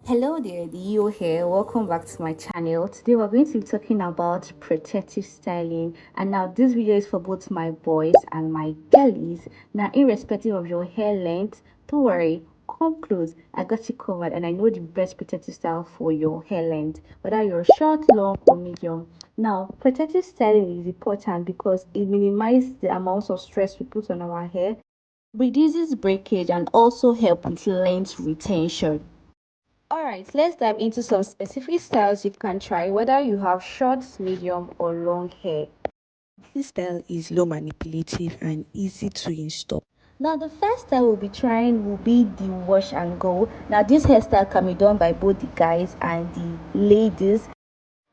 Hello there, Dio here. Welcome back to my channel. Today we're going to be talking about protective styling, and now this video is for both my boys and my girlies. Now, irrespective of your hair length, don't worry, come close. I got you covered, and I know the best protective style for your hair length, whether you're short, long, or medium. Now, protective styling is important because it minimizes the amounts of stress we put on our hair, reduces breakage, and also help with length retention. Alright, let's dive into some specific styles you can try, whether you have short, medium, or long hair. This style is low manipulative and easy to install. Now, the first style we'll be trying will be the wash and go. Now, this hairstyle can be done by both the guys and the ladies.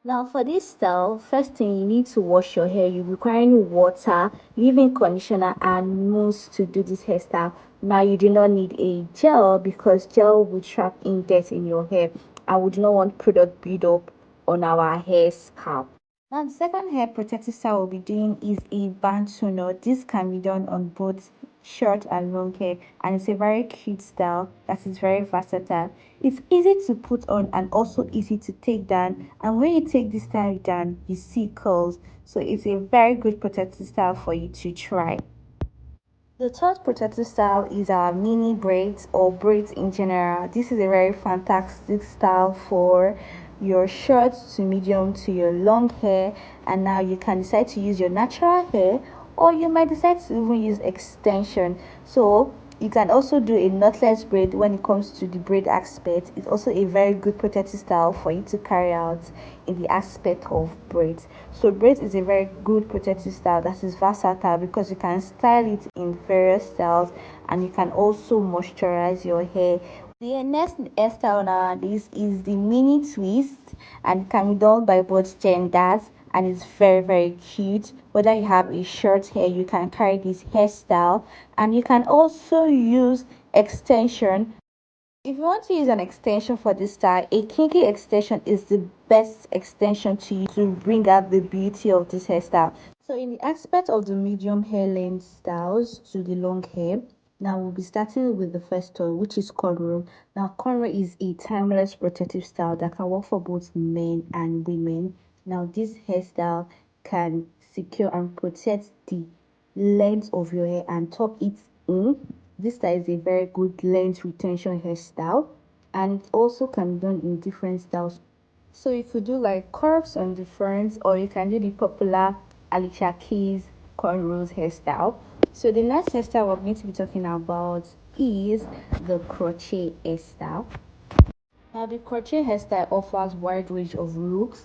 Now, for this style, first thing you need to wash your hair. You're requiring water, leave-in conditioner, and mousse to do this hairstyle. Now, you do not need a gel because gel will trap in dirt in your hair. I would not want product build up on our hair scalp. Now, the second hair protective style we'll be doing is a Bantu Knot. This can be done on both short and long hair, and it's a very cute style that is very versatile. It's easy to put on and also easy to take down, and when you take this style down, you see curls. So it's a very good protective style for you to try. The third protective style is our mini braids or braids in general. This is a very fantastic style for your short to medium to your long hair, and now you can decide to use your natural hair or you might decide to even use extension. So you can also do a knotless braid. When it comes to the braid aspect, it's also a very good protective style for you to carry out in the aspect of braids. So braids is a very good protective style that is versatile because you can style it in various styles, and you can also moisturize your hair. The next hairstyle on our list is the mini twist, and it can be done by both genders, and it's very cute. Whether you have a short hair, you can carry this hairstyle, and you can also use extension. If you want to use an extension for this style, a kinky extension is the best extension to use to bring out the beauty of this hairstyle. So in the aspect of the medium hair length styles to the long hair, now we'll be starting with the first one, which is cornrow. Now cornrow is a timeless protective style that can work for both men and women. Now this hairstyle can secure and protect the length of your hair and tuck it in. This style is a very good length retention hairstyle, and it also can be done in different styles. So you could do like curves on the front, or you can do the popular Alicia Keys cornrows hairstyle. So the next hairstyle we're going to be talking about is the crochet hairstyle. Now the crochet hairstyle offers wide range of looks,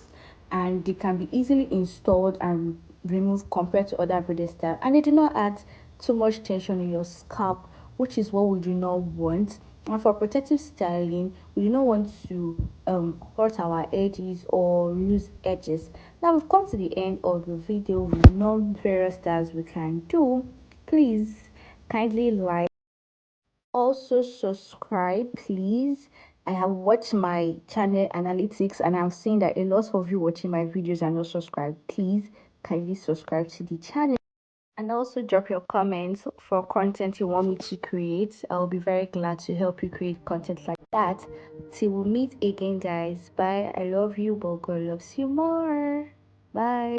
and they can be easily installed and removed compared to other braided style, and they do not add too much tension in your scalp, which is what we do not want. And for protective styling, we do not want to hurt our edges or lose edges. Now we've come to the end of the video. We know various styles we can do. Please kindly like, also subscribe please. I have watched my channel analytics and I'm seeing that a lot of you watching my videos are not subscribed. Please kindly subscribe to the channel, and also drop your comments for content you want me to create. I'll be very glad to help you create content like that. Till we meet again, guys. Bye. I love you, but God loves you more. Bye.